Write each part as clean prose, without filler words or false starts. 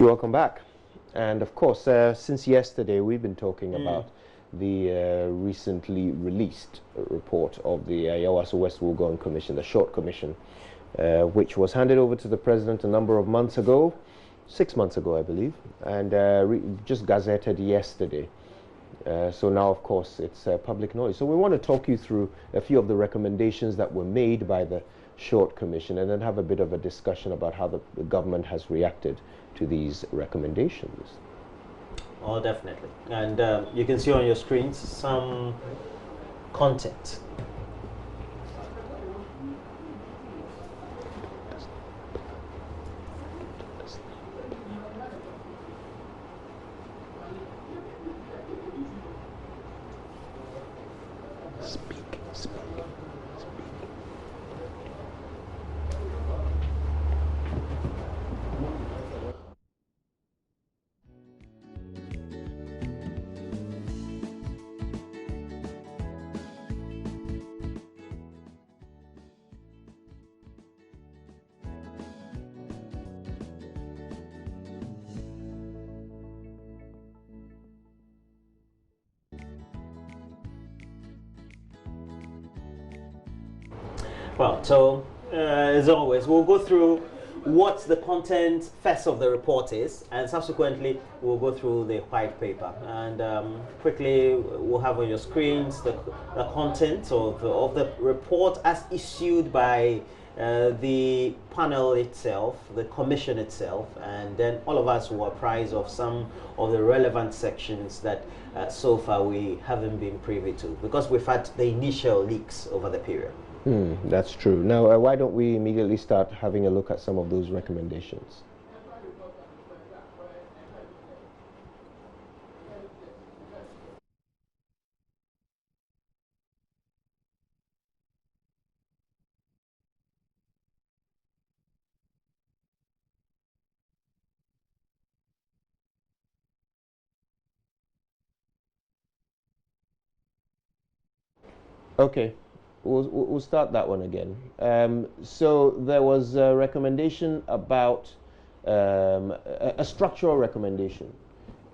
Welcome back. And of course, since yesterday, we've been talking about the recently released report of the Yawaso West Wuogon Commission, the short commission, which was handed over to the president a number of months ago, 6 months ago, I believe, and just gazetted yesterday. So now, of course, it's public noise. So we want to talk you through a few of the recommendations that were made by the short commission, and then have a bit of a discussion about how the government has reacted to these recommendations. Oh, definitely. And you can see on your screens some content. Well, so as always, we'll go through what the content first of the report is, and subsequently we'll go through the white paper. And quickly, we'll have on your screens the content of the report as issued by the panel itself, the commission itself, and then all of us will apprise of some of the relevant sections that so far we haven't been privy to, because we've had the initial leaks over the period. That's true. Now, why don't we immediately start having a look at some of those recommendations? Okay. We'll start that one again. So there was a recommendation about a structural recommendation,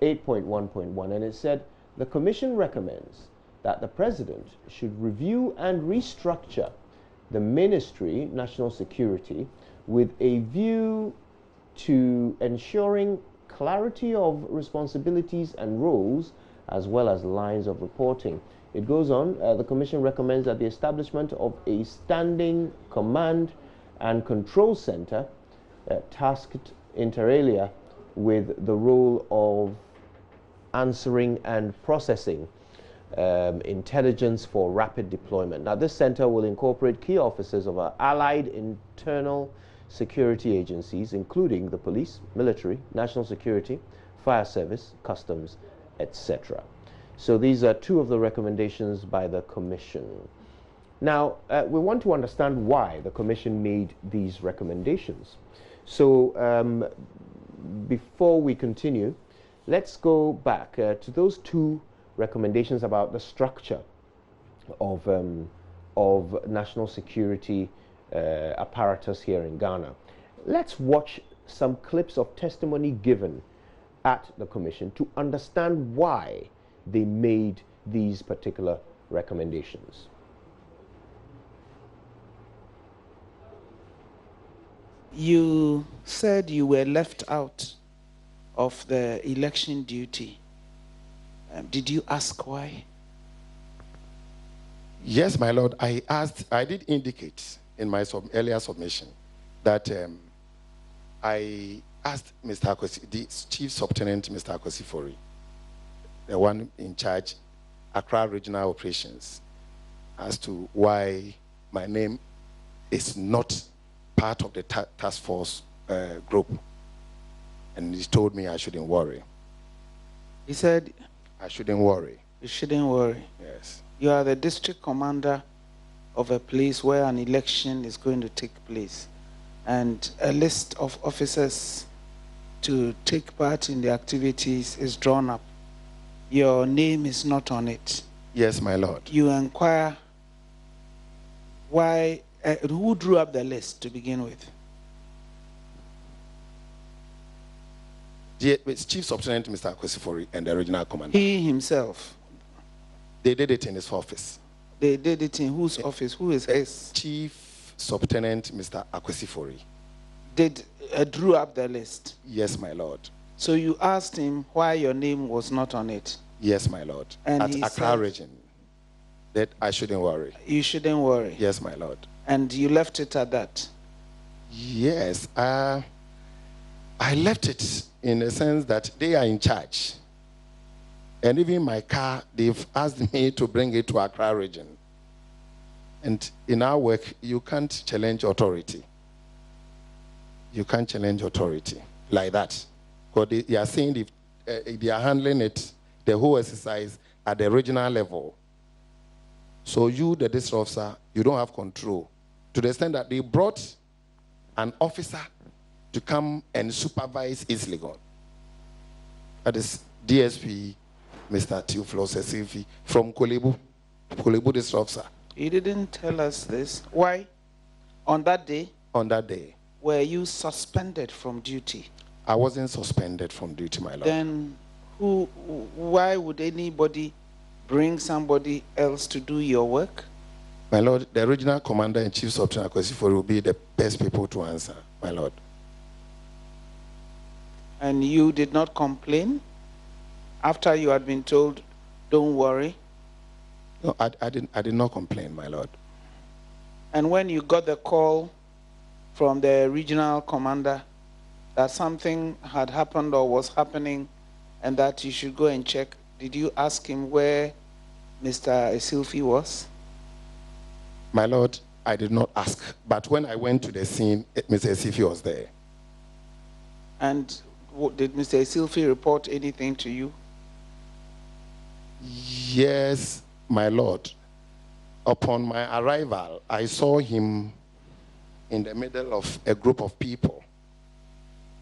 8.1.1, and it said the Commission recommends that the President should review and restructure the Ministry, National Security, with a view to ensuring clarity of responsibilities and roles, as well as lines of reporting. It goes on, the Commission recommends that the establishment of a standing command and control center tasked inter alia with the role of answering and processing intelligence for rapid deployment. Now, this center will incorporate key officers of our allied internal security agencies, including the police, military, national security, fire service, customs, etc. So these are two of the recommendations by the Commission. Now, we want to understand why the Commission made these recommendations. So before we continue, let's go back to those two recommendations about the structure of national security apparatus here in Ghana. Let's watch some clips of testimony given at the Commission to understand why they made these particular recommendations. You said you were left out of the election duty. Did you ask why? Yes, my lord. I did indicate in my earlier submission that I asked Mr. Akwesi, the Chief Subtenant, Mr. Akwesi Fori, the one in charge, Accra Regional Operations, as to why my name is not part of the task force group. And he told me I shouldn't worry. He said, I shouldn't worry. You shouldn't worry. Yes. You are the district commander of a place where an election is going to take place. And a list of officers to take part in the activities is drawn up. Your name is not on it. Yes, my lord. You inquire why, who drew up the list to begin with? The It's Chief Subtenant Mr. Akwesifori and the regional commander. He himself. They did it in his office. They did it in whose office? Who is his? Chief Subtenant Mr. Akwesifori. Drew up the list. Yes, my lord. So you asked him why your name was not on it. Yes, my lord. And at he Accra said region. That I shouldn't worry. You shouldn't worry. Yes, my lord. And you left it at that. Yes, I left it in the sense that they are in charge. And even my car, they've asked me to bring it to Accra region. And in our work, you can't challenge authority. You can't challenge authority like that. Because they are saying if they are handling it, the whole exercise at the regional level. So you, the district officer, you don't have control. To the extent that they brought an officer to come and supervise Islegon. That is DSP, Mr. Theophilus Esifi, from Kolebu district officer. He didn't tell us this. Why? On that day? On that day. Were you suspended from duty? I wasn't suspended from duty, my lord. Then why would anybody bring somebody else to do your work? My lord, the regional commander and chief subtenant Akwesifori will be the best people to answer, my lord. And you did not complain after you had been told, don't worry? No, I did not complain, my lord. And when you got the call from the regional commander that something had happened or was happening and that you should go and check, did you ask him where Mr. Esilfi was? My lord, I did not ask. But when I went to the scene, Mr. Esilfi was there. And did Mr. Esilfi report anything to you? Yes, my lord. Upon my arrival, I saw him in the middle of a group of people.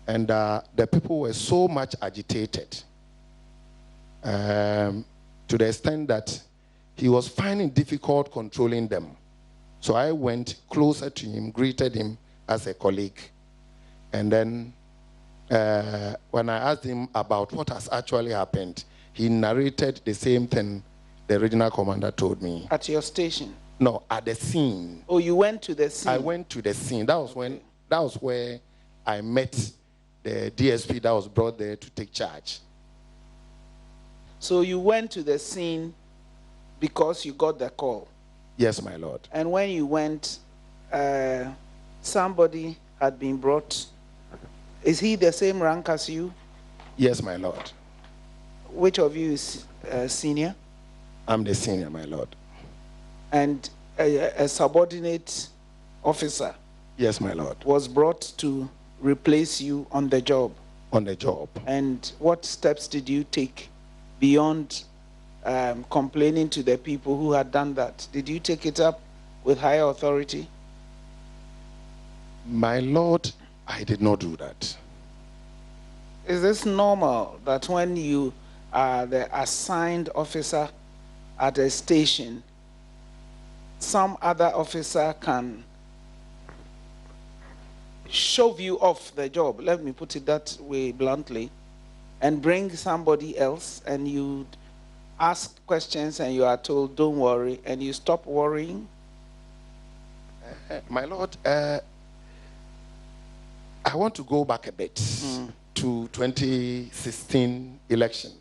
And the people were so much agitated to the extent that he was finding difficult controlling them. So I went closer to him, greeted him as a colleague. And then when I asked him about what has actually happened, he narrated the same thing the regional commander told me. At your station? No, at the scene. Oh, you went to the scene? I went to the scene. That was where I met the DSP that was brought there to take charge. So you went to the scene because you got the call? Yes, my lord. And when you went, somebody had been brought. Is he the same rank as you? Yes, my lord. Which of you is senior? I'm the senior, my lord. And a subordinate officer? Yes, my lord. Was brought to replace you on the job? On the job. And what steps did you take beyond complaining to the people who had done that? Did you take it up with higher authority? My lord, I did not do that. Is this normal that when you are the assigned officer at a station, some other officer can shove you off the job, let me put it that way bluntly, and bring somebody else, and you ask questions and you are told, don't worry, and you stop worrying? My lord, I want to go back a bit to 2016 election.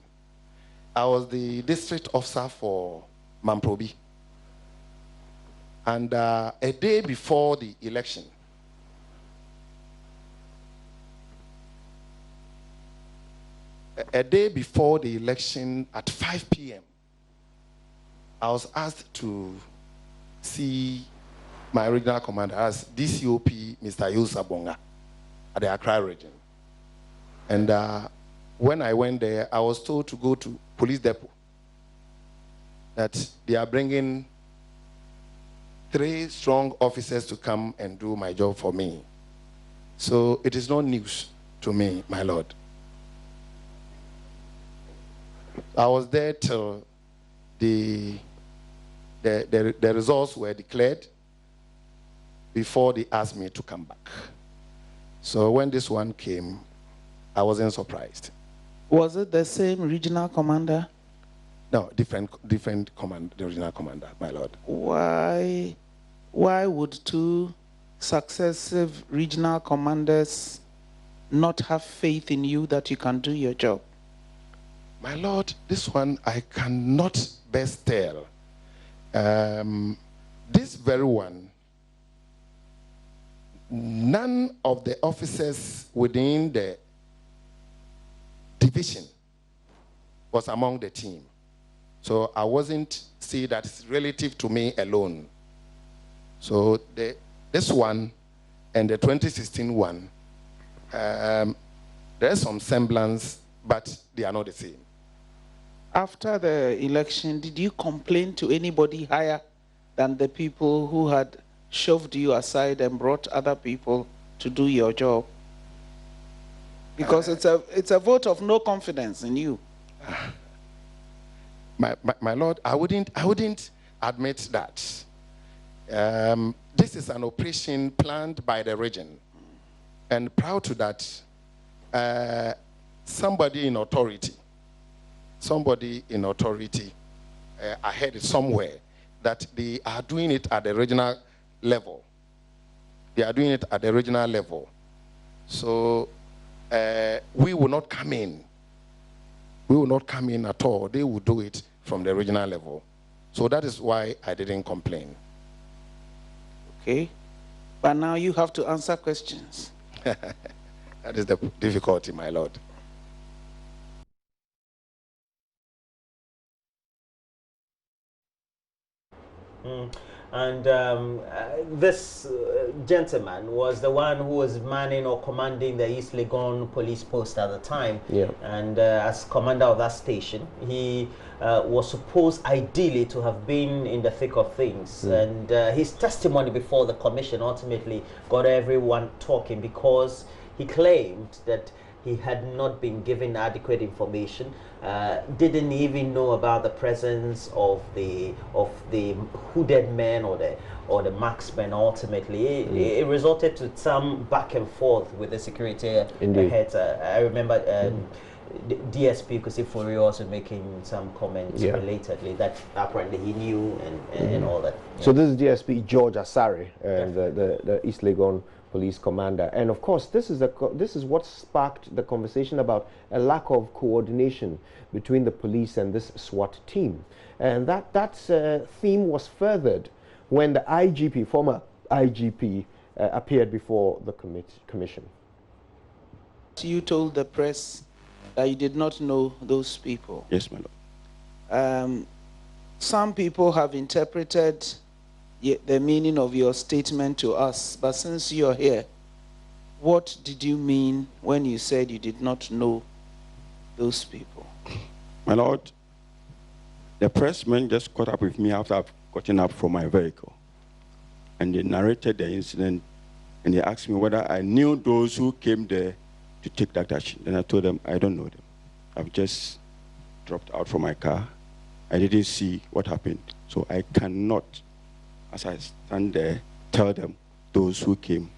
I was the district officer for Mamprobi. And a day before the election, at 5 p.m., I was asked to see my regional commander as DCOP Mr. Yusa Bonga at the Accra region. And when I went there, I was told to go to police depot, that they are bringing 3 strong officers to come and do my job for me. So it is not news to me, my lord. I was there till the results were declared before they asked me to come back. So when this one came, I wasn't surprised. Was it the same regional commander? No, different command, the regional commander, my lord. Why would two successive regional commanders not have faith in you that you can do your job? My lord, this one I cannot best tell. This very one, none of the officers within the division was among the team. So I wasn't see that it's relative to me alone. So this one and the 2016 one, there's some semblance, but they are not the same. After the election, did you complain to anybody higher than the people who had shoved you aside and brought other people to do your job? Because it's a vote of no confidence in you. My lord, I wouldn't admit that. This is an operation planned by the region, and prior to that, somebody in authority, I heard it somewhere that they are doing it at the regional level. So we will not come in. We will not come in at all. They will do it from the regional level. So that is why I didn't complain. Okay. But now you have to answer questions. That is the difficulty, my lord. And this gentleman was the one who was manning or commanding the East Legon police post at the time. Yeah. And as commander of that station, he was supposed ideally to have been in the thick of things. And his testimony before the commission ultimately got everyone talking, because he claimed that he had not been given adequate information, didn't even know about the presence of the hooded men or the marksmen. Ultimately, it resulted to some back and forth with the security heads. I remember DSP Kusifuri also making some comments relatedly that apparently he knew and all that. So this is DSP George Asare, the East Legon police commander, and of course this is what sparked the conversation about a lack of coordination between the police and this SWAT team, and that theme was furthered when the IGP, former IGP, appeared before the commission. You told the press that you did not know those people. Yes, my lord. Some people have interpreted the meaning of your statement to us, but since you're here, what did you mean when you said you did not know those people? My lord, the pressmen just caught up with me after I've gotten up from my vehicle, and they narrated the incident, and they asked me whether I knew those who came there to take that action. Then I told them I don't know them. I've just dropped out from my car. I didn't see what happened, so I cannot, as I stand there, tell them those who came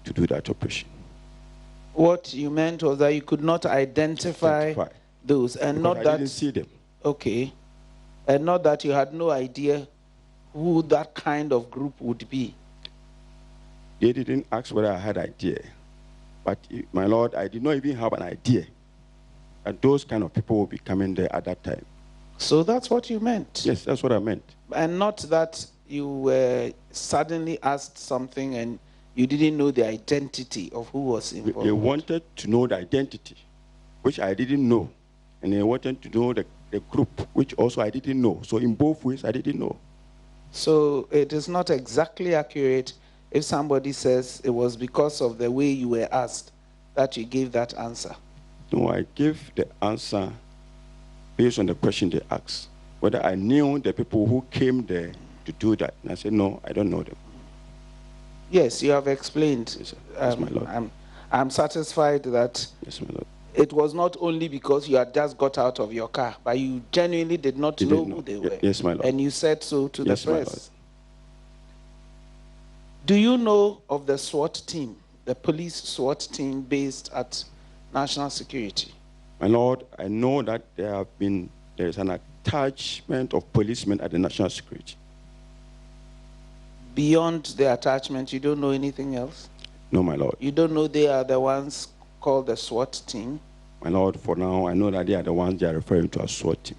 to do that operation. What you meant was that you could not identify those, and not that I didn't see them. Okay, and not that you had no idea who that kind of group would be. They didn't ask whether I had idea, but my lord, I did not even have an idea that those kind of people would be coming there at that time. So that's what you meant? Yes, that's what I meant. And not that you were suddenly asked something and you didn't know the identity of who was involved. They wanted to know the identity, which I didn't know. And they wanted to know the group, which also I didn't know. So in both ways, I didn't know. So it is not exactly accurate if somebody says it was because of the way you were asked that you gave that answer. No, I gave the answer based on the question they asked, whether I knew the people who came there to do that. And I said, no, I don't know them. Yes, you have explained. Yes, yes, my lord. I'm satisfied that yes, my lord. It was not only because you had just got out of your car, but you genuinely did not know who they were. Yes, my lord. And you said so to yes, the press. My lord. Do you know of the SWAT team, the police SWAT team based at National Security? My Lord, I know that there is an attachment of policemen at the national security. Beyond the attachment, you don't know anything else? No, my Lord. You don't know they are the ones called the SWAT team? My Lord, for now, I know that they are the ones they are referring to as SWAT team.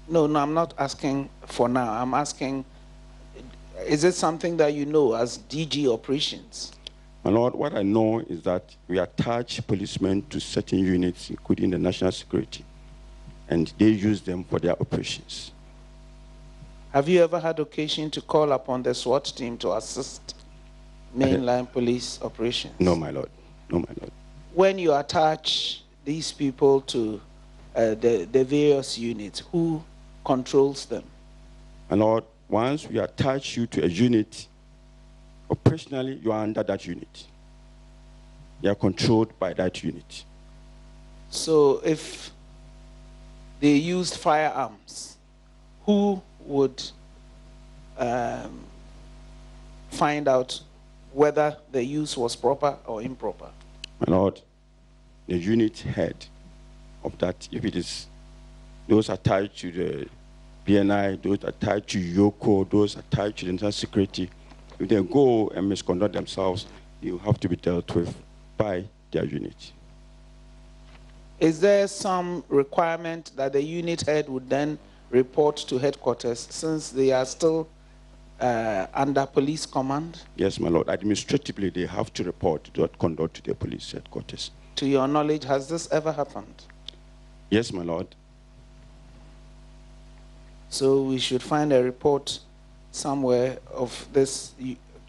No, I'm not asking for now. I'm asking, is it something that you know as DG operations? My Lord, what I know is that we attach policemen to certain units, including the national security, and they use them for their operations. Have you ever had occasion to call upon the SWAT team to assist mainline police operations? No, my Lord. No, my Lord. When you attach these people to the various units, who controls them? My Lord, once we attach you to a unit, operationally, you are under that unit. You are controlled by that unit. So if they used firearms, who would find out whether the use was proper or improper? My Lord, the unit head of that, if it is those attached to the BNI, those attached to Yoko, those attached to the national security, if they go and misconduct themselves, you have to be dealt with by their unit. Is there some requirement that the unit head would then report to headquarters since they are still under police command? Yes, my Lord. Administratively, they have to report that conduct to the police headquarters. To your knowledge, has this ever happened? Yes, my Lord. So we should find a report somewhere of this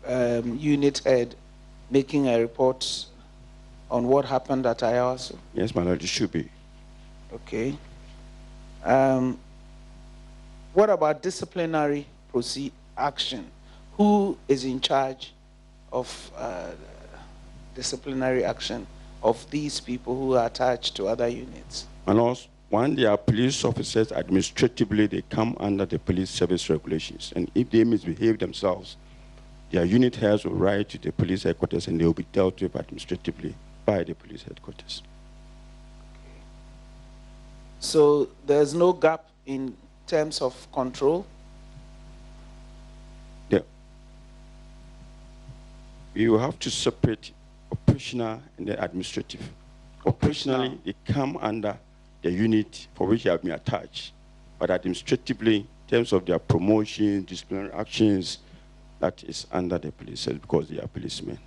unit head making a report on what happened at Ayawaso? Yes, my Lord, it should be. Okay. What about disciplinary action? Who is in charge of disciplinary action of these people who are attached to other units? My Lord, when they are police officers, administratively, they come under the police service regulations. And if they misbehave themselves, their unit heads will write to the police headquarters and they will be dealt with administratively by the police headquarters. So there's no gap in terms of control? You have to separate operational and the administrative. Operationally, they come under the unit for which they have been attached, but administratively, in terms of their promotion, disciplinary actions, that is under the police because they are policemen.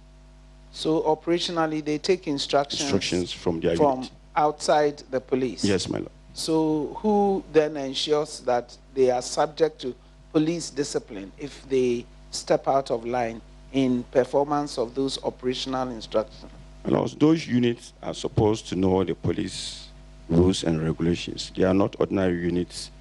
So operationally, they take instructions from their unit. Outside the police? Yes, my Lord. So who then ensures that they are subject to police discipline if they step out of line in performance of those operational instructions? And also, those units are supposed to know the police rules and regulations. They are not ordinary units.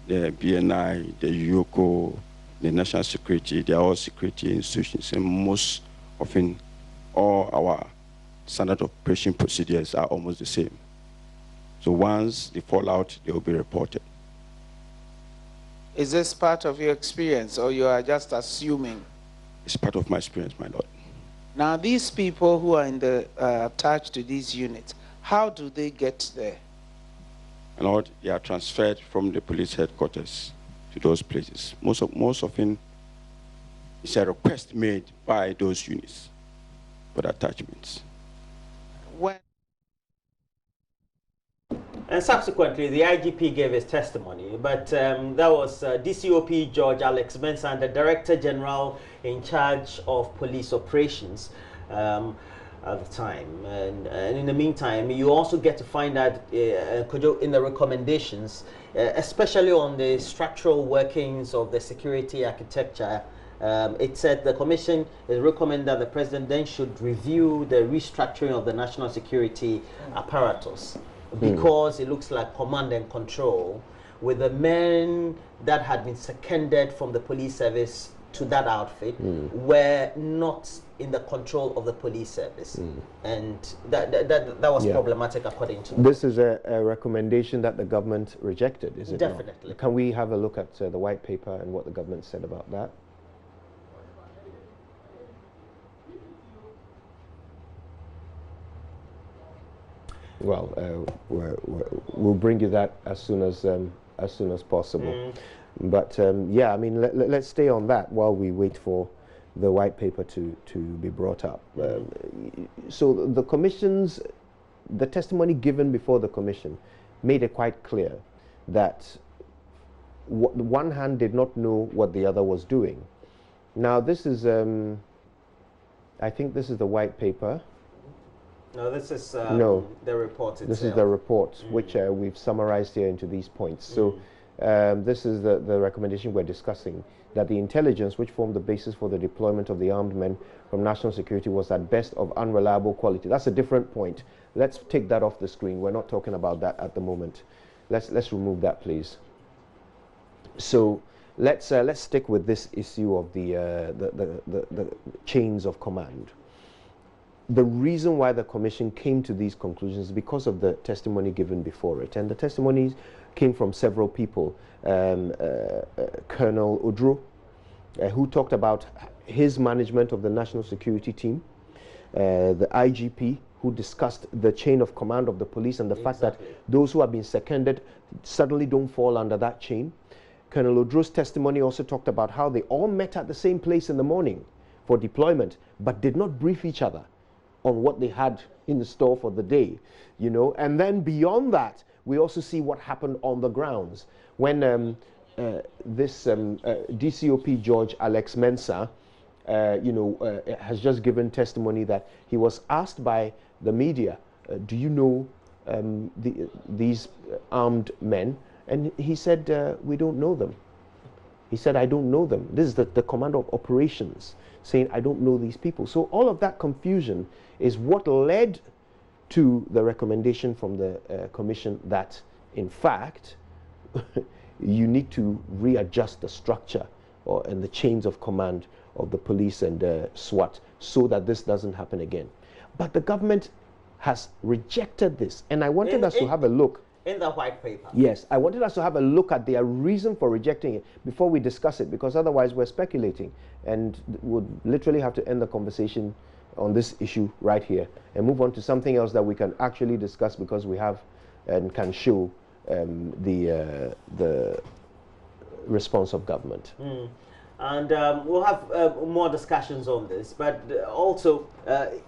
The BNI, the Yoko, the national security, they are all security institutions, and most often all our standard operation procedures are almost the same. So once they fall out, they will be reported. Is this part of your experience, or you are just assuming? It's part of my experience, my Lord. Now, these people who are in the attached to these units, how do they get there? My Lord, they are transferred from the police headquarters to those places. Most often, it's a request made by those units for the attachments. And subsequently, the IGP gave his testimony, but that was DCOP George Alex Mensah, the Director General in charge of police operations at the time. And in the meantime, you also get to find out in the recommendations, especially on the structural workings of the security architecture. It said the commission is recommended that the president then should review the restructuring of the national security apparatus, because it looks like command and control with the men that had been seconded from the police service to that outfit were not in the control of the police service. And that was problematic according to them. This is a recommendation that the government rejected, is it not? Definitely. Can we have a look at the white paper and what the government said about that? Well, we'll bring you that as soon as possible. But yeah, I mean, let's stay on that while we wait for the white paper to be brought up. So the testimony given before the commission made it quite clear that one hand did not know what the other was doing. Now this is, I think this is the white paper. No, this is the report itself. This is the report, which we've summarized here into these points. So this is the recommendation we're discussing, that the intelligence which formed the basis for the deployment of the armed men from national security was at best of unreliable quality. That's a different point. Let's take that off the screen. We're not talking about that at the moment. Let's remove that, please. So let's stick with this issue of the chains of command. The reason why the commission came to these conclusions is because of the testimony given before it, and the testimonies came from several people. Colonel Odro, who talked about his management of the national security team, the IGP, who discussed the chain of command of the police and the fact that those who have been seconded suddenly don't fall under that chain. Colonel Odro's testimony also talked about how they all met at the same place in the morning for deployment, but did not brief each other on what they had in the store for the day, you know. And then beyond that, we also see what happened on the grounds when this DCOP George Alex Mensah, has just given testimony that he was asked by the media, do you know these armed men? And he said, we don't know them. He said, I don't know them. This is the commander of operations saying, I don't know these people. So all of that confusion is what led to the recommendation from the commission that, in fact, you need to readjust the structure and the chains of command of the police and SWAT so that this doesn't happen again. But the government has rejected this, and I wanted us to have a look. In the white paper. Yes, I wanted us to have a look at their reason for rejecting it before we discuss it, because otherwise we're speculating and would literally have to end the conversation on this issue right here and move on to something else that we can actually discuss, because we have and can show the response of government. And we'll have more discussions on this, but also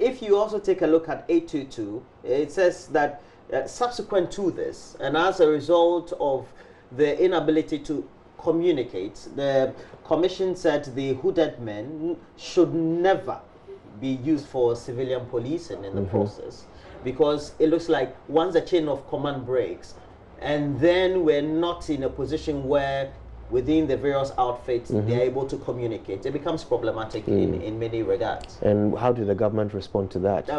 if you also take a look at 822, it says that subsequent to this, and as a result of the inability to communicate, the commission said the hooded men should never be used for civilian policing in the process, because it looks like once the chain of command breaks, and then we're not in a position where within the various outfits they're able to communicate, it becomes problematic in many regards. And how did the government respond to that?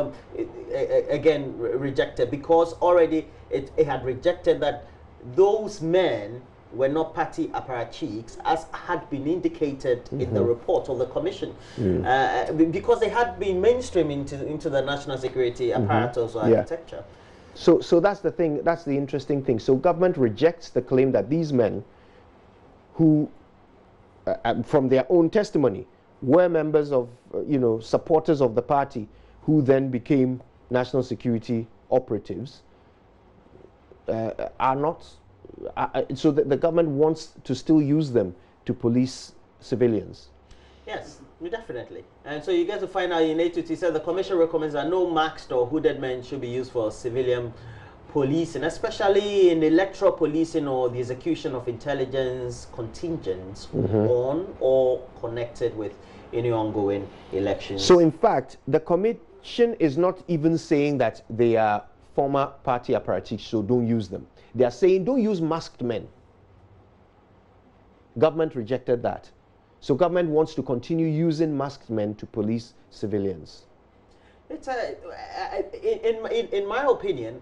Again, rejected, because already it had rejected that those men were not party apparatchiks, as had been indicated in the report of the commission, because they had been mainstream into the national security apparatus or architecture. So that's the thing, that's the interesting thing. So government rejects the claim that these men, who, from their own testimony, were members of, supporters of the party, who then became national security operatives, are not, so that the government wants to still use them to police civilians. Yes, definitely. And so you get to find out in 822, said the commission recommends that no masked or hooded men should be used for civilian policing, especially in electoral policing or the execution of intelligence contingents on or connected with any ongoing elections. So in fact, the commission is not even saying that they are former party apparatchiks, so don't use them. They are saying don't use masked men. Government rejected that. So government wants to continue using masked men to police civilians. It's in my opinion,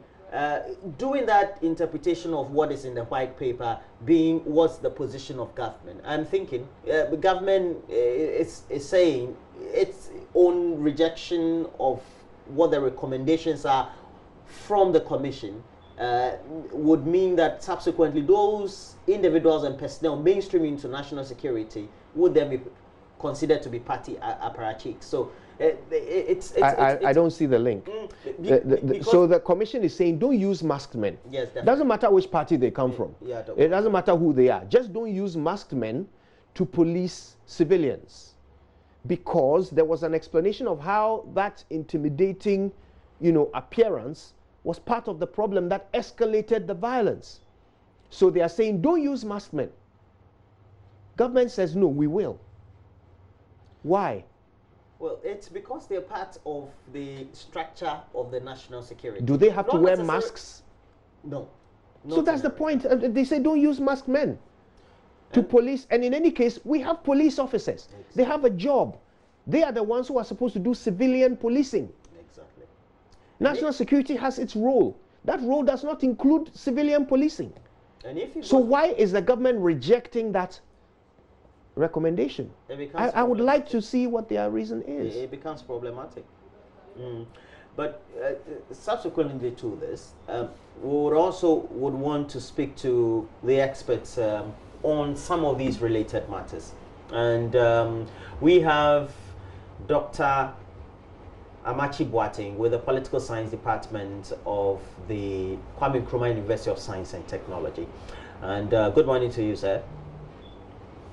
doing that interpretation of what is in the white paper being what's the position of government, I'm thinking the government is saying its own rejection of what the recommendations are from the commission would mean that subsequently those individuals and personnel mainstreaming into national security would then be considered to be party apparatchiks. So I don't see the link. So the commission is saying don't use masked men. Yes, definitely. Doesn't matter which party they come from. Yeah, it doesn't matter who they are. Just don't use masked men to police civilians, because there was an explanation of how that intimidating, appearance was part of the problem that escalated the violence. So they are saying don't use masked men. Government says no, we will. Why? Well, it's because they're part of the structure of the national security. Do they have to wear masks? No. So that's the point. They say don't use masked men to police. And in any case, we have police officers. Exactly. They have a job. They are the ones who are supposed to do civilian policing. Exactly. National security has its role. That role does not include civilian policing. And if so why is the government rejecting that recommendation? I would like to see what their reason is. It becomes problematic. But subsequently to this, we would want to speak to the experts on some of these related matters. And we have Dr. Amachi Boateng with the Political Science Department of the Kwame Nkrumah University of Science and Technology. And good morning to you, sir.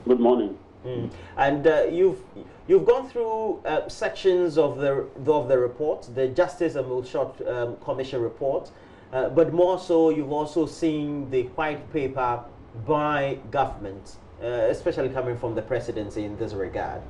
Good morning. And you've gone through sections of the report, the Justice and Mulshot Commission report, but more so you've also seen the white paper by government, especially coming from the presidency in this regard.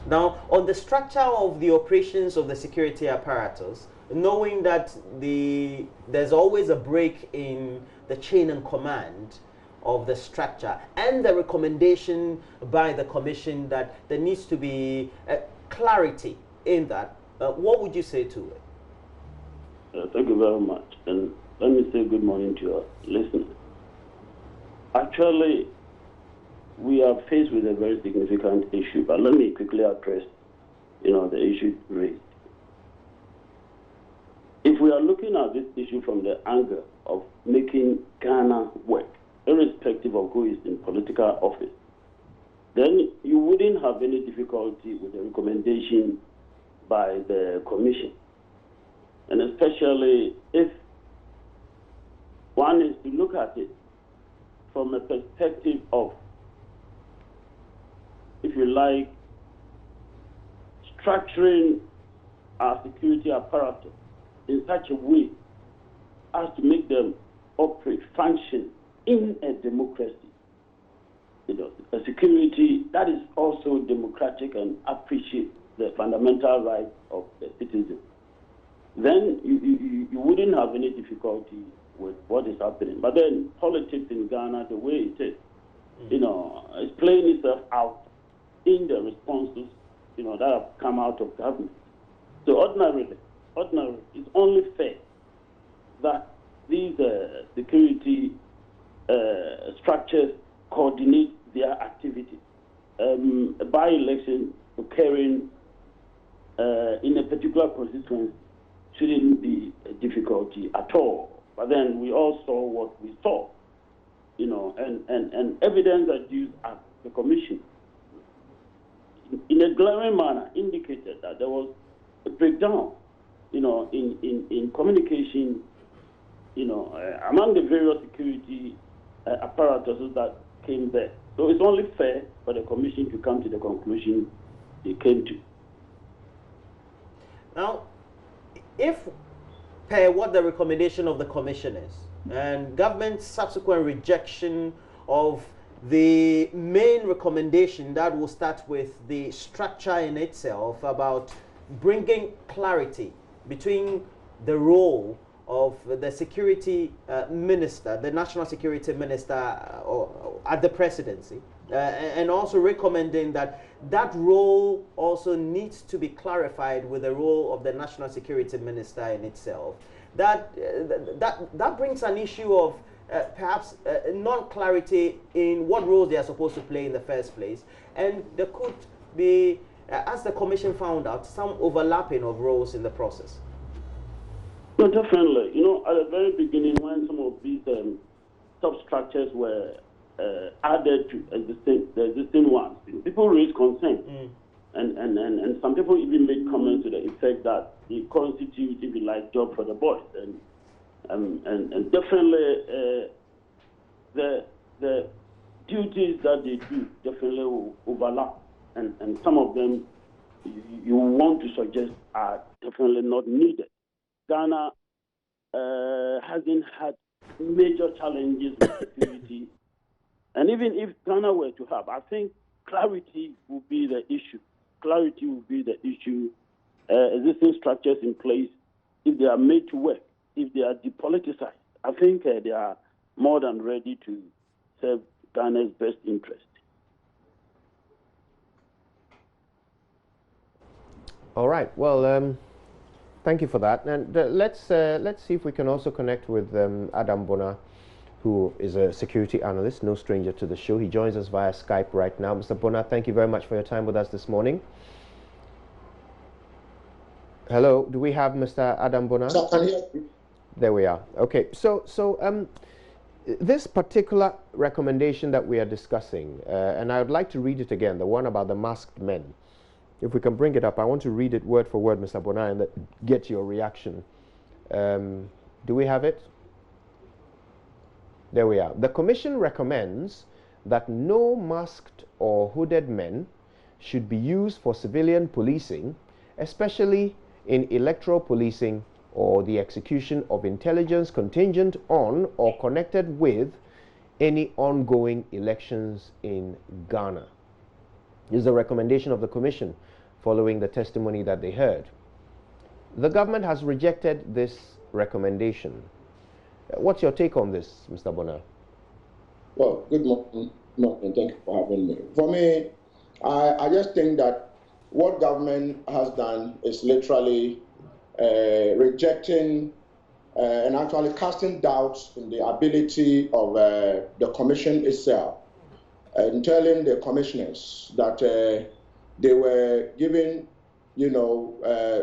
Now, on the structure of the operations of the security apparatus, knowing that there's always a break in the chain and command of the structure, and the recommendation by the commission that there needs to be clarity in that, what would you say to it? Thank you very much. And let me say good morning to your listeners. Actually, we are faced with a very significant issue, but let me quickly address, the issue raised. If we are looking at this issue from the angle of making Ghana work, irrespective of who is in political office, then you wouldn't have any difficulty with the recommendation by the commission. And especially if one is to look at it from a perspective of, if you like, structuring our security apparatus in such a way as to make them operate, function in a democracy. A security that is also democratic and appreciates the fundamental rights of the citizens. Then you wouldn't have any difficulty with what is happening. But then politics in Ghana, the way it is, is playing itself out in the responses, that have come out of government. So ordinarily, it's only fair that these security structures coordinate their activities. A by-election occurring in a particular constituency shouldn't be a difficulty at all. But then we all saw what we saw, and evidence that used at the commission in a glaring manner indicated that there was a breakdown, in communication, among the various security apparatuses that came there. So it's only fair for the commission to come to the conclusion they came to. Now, if per what the recommendation of the commission is, and government's subsequent rejection of the main recommendation that will start with the structure in itself about bringing clarity between the role of the security minister, the national security minister at the presidency, and also recommending that that role also needs to be clarified with the role of the national security minister in itself. That brings an issue of perhaps non-clarity in what roles they are supposed to play in the first place, and there could be, as the commission found out, some overlapping of roles in the process. No, definitely. At the very beginning, when some of these substructures were added to the existing ones, people raised concern And some people even made comments to the effect that it constitutes, if you like, job for the boys. And definitely the duties that they do definitely will overlap. And some of them you want to suggest are definitely not needed. Ghana hasn't had major challenges with security. And even if Ghana were to have, I think clarity will be the issue. Clarity will be the issue. Existing structures in place, if they are made to work, if they are depoliticized, I think they are more than ready to serve Ghana's best interest. All right. Well, thank you for that. And let's see if we can also connect with Adam Bona, who is a security analyst, no stranger to the show. He joins us via Skype right now. Mr. Bona, thank you very much for your time with us this morning. Hello, do we have Mr. Adam Bona? So I can hear you. There we are. Okay, so this particular recommendation that we are discussing, and I would like to read it again, the one about the masked men. If we can bring it up, I want to read it word for word, Mr. Bona, and get your reaction. Do we have it? There we are. The Commission recommends that no masked or hooded men should be used for civilian policing, especially in electoral policing or the execution of intelligence contingent on or connected with any ongoing elections in Ghana. This is a recommendation of the Commission following the testimony that they heard. The government has rejected this recommendation. What's your take on this, Mr. Bona? Well, good morning, and thank you for having me. For me, I just think that what government has done is literally rejecting and actually casting doubts in the ability of the commission itself, and telling the commissioners that they were given,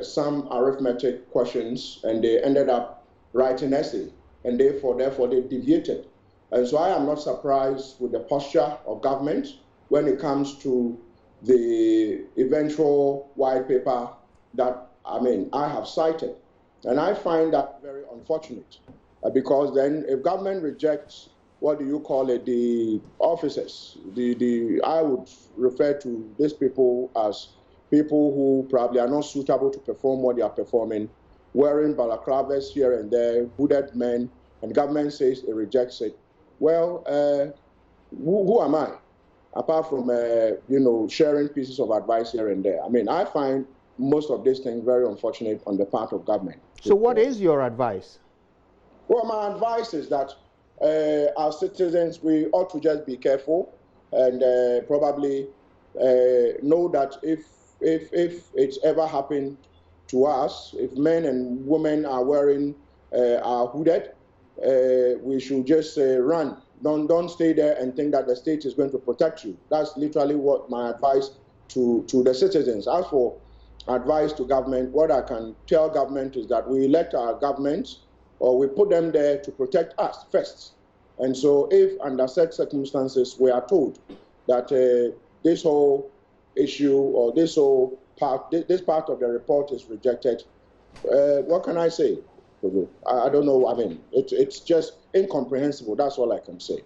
some arithmetic questions, and they ended up writing essay, and therefore they deviated. And so I am not surprised with the posture of government when it comes to the eventual white paper that I have cited. And I find that very unfortunate because then if government rejects, what do you call it, the officers, I would refer to these people as people who probably are not suitable to perform what they are performing, wearing balaclavas here and there, hooded men, and government says it rejects it. Well, who am I? Apart from, sharing pieces of advice here and there. I find most of these things very unfortunate on the part of government. So what is your advice? Well, my advice is that as citizens, we ought to just be careful and probably know that if it's ever happened to us, if men and women are wearing, are hooded, we should just run. Don't stay there and think that the state is going to protect you. That's literally what my advice to the citizens. As for advice to government, what I can tell government is that we elect our governments, or we put them there to protect us first. And so if under such circumstances we are told that this whole issue or this whole part, this part of the report is rejected, what can I say? I don't know. It's just incomprehensible. That's all I can say.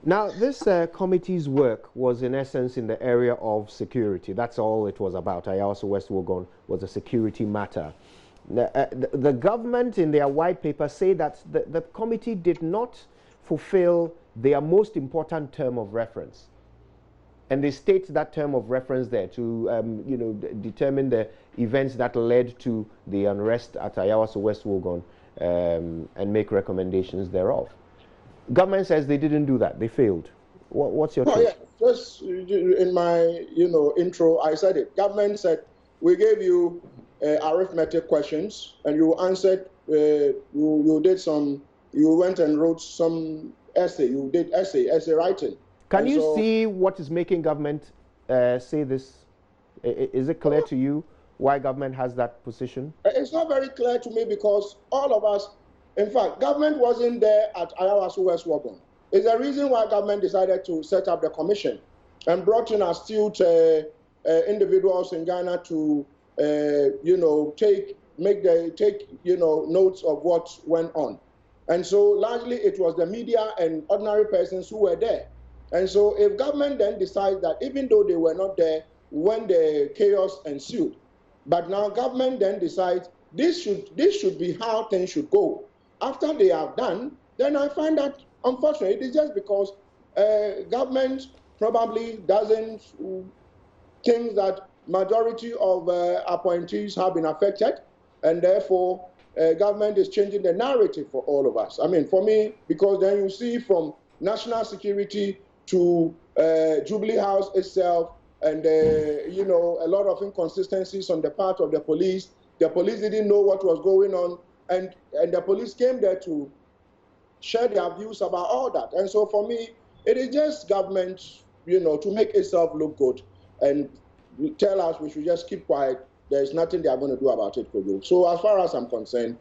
Now, this committee's work was in essence in the area of security. That's all it was about. Ayawaso West Wuogon was a security matter. The government in their white paper say that the committee did not fulfill their most important term of reference. And they state that term of reference there to determine the events that led to the unrest at Ayawaso West Wuogon and make recommendations thereof. Government says they didn't do that. They failed. What's your take? Yeah, just in my intro, I said it. Government said we gave you arithmetic questions and you answered. You did some. You went and wrote some essay. You did essay writing. Can you see what is making government say this? Is it clear to you why government has that position? It's not very clear to me because all of us, in fact, government wasn't there at Ayawaso West Wuogon. It's the reason why government decided to set up the commission and brought in astute individuals in Ghana to, take notes of what went on. And so largely it was the media and ordinary persons who were there. And so if government then decides that even though they were not there when the chaos ensued, but now government then decides this should be how things should go. After they are done, then I find that unfortunately it is just because government probably doesn't think that majority of appointees have been affected, and therefore government is changing the narrative for all of us. I mean, for me, because then you see from national security to Jubilee House itself, and a lot of inconsistencies on the part of the police. The police didn't know what was going on, and the police came there to share their views about all that. And so for me, it is just government, to make itself look good and tell us we should just keep quiet. There's nothing they are going to do about it, Kojo. So as far as I'm concerned,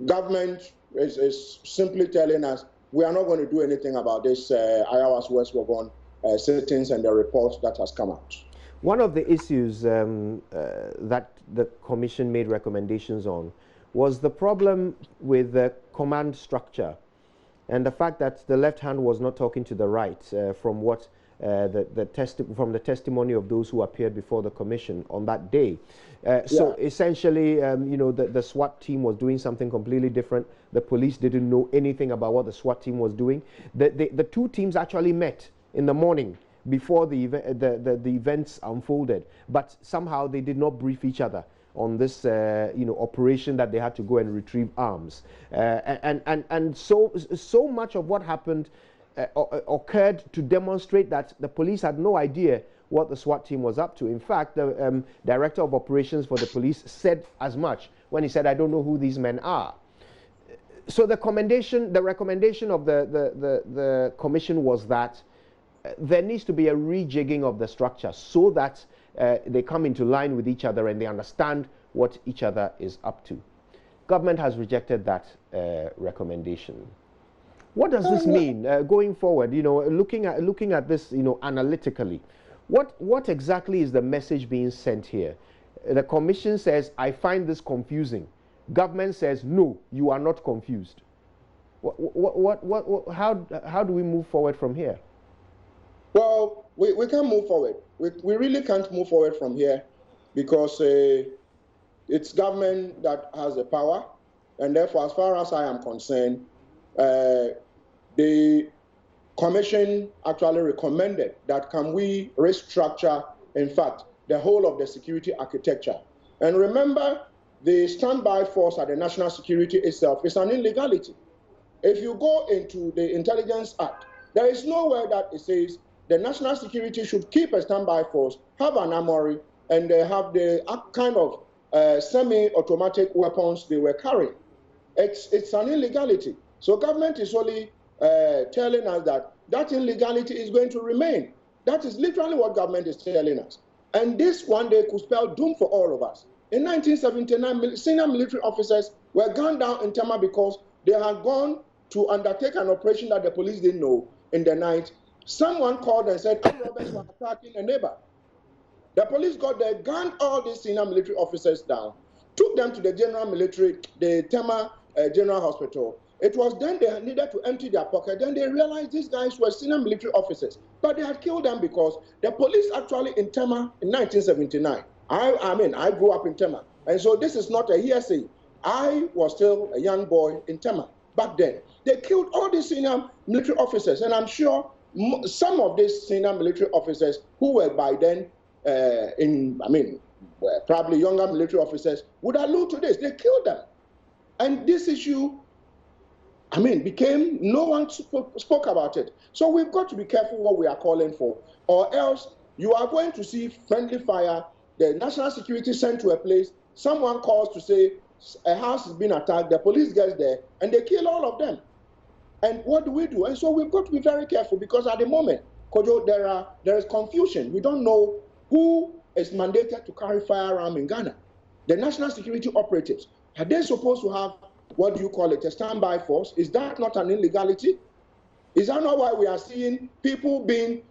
government is simply telling us we are not going to do anything about this Ayawas West Wagon sittings and the report that has come out. One of the issues that the commission made recommendations on was the problem with the command structure and the fact that the left hand was not talking to the right from what from the testimony of those who appeared before the commission on that day. So essentially, the SWAT team was doing something completely different. The police didn't know anything about what the SWAT team was doing. The two teams actually met in the morning before the events unfolded, but somehow they did not brief each other on this operation that they had to go and retrieve arms, and so much of what happened occurred to demonstrate that the police had no idea what the SWAT team was up to. In fact, the director of operations for the police said as much when he said, "I don't know who these men are." So the recommendation of the commission was that there needs to be a rejigging of the structure so that they come into line with each other and they understand what each other is up to. Government has rejected that recommendation. What does this mean going forward? Looking at this, analytically, what exactly is the message being sent here? The commission says, "I find this confusing." Government says, "No, you are not confused." How do we move forward from here? Well, we can't move forward. We really can't move forward from here because it's government that has the power, and therefore, as far as I am concerned, the commission actually recommended that can we restructure, in fact, the whole of the security architecture. And remember, the standby force at the National Security itself is an illegality. If you go into the Intelligence Act, there is nowhere that it says the national security should keep a standby force, have an armory, and they have the kind of semi-automatic weapons they were carrying. It's an illegality. So government is only telling us that illegality is going to remain. That is literally what government is telling us. And this one day could spell doom for all of us. In 1979, senior military officers were gunned down in Tema because they had gone to undertake an operation that the police didn't know in the night. Someone called and said, armed robbers were attacking a neighbor. The police got there, gunned all these senior military officers down, took them to the the Tema General Hospital. It was then they needed to empty their pocket. Then they realized these guys were senior military officers, but they had killed them because the police actually in Tema in 1979. I grew up in Tema, and so this is not a hearsay. I was still a young boy in Tema back then. They killed all these senior military officers, and I'm sure some of these senior military officers who were by then probably younger military officers would allude to this. They killed them. And this issue, became, no one spoke about it. So we've got to be careful what we are calling for, or else you are going to see friendly fire, the national security sent to a place, someone calls to say a house has been attacked, the police gets there, and they kill all of them. And what do we do? And so we've got to be very careful because at the moment, Kojo, there is confusion. We don't know who is mandated to carry firearm in Ghana. The national security operatives, are they supposed to have, what do you call it, a standby force? Is that not an illegality? Is that not why we are seeing people being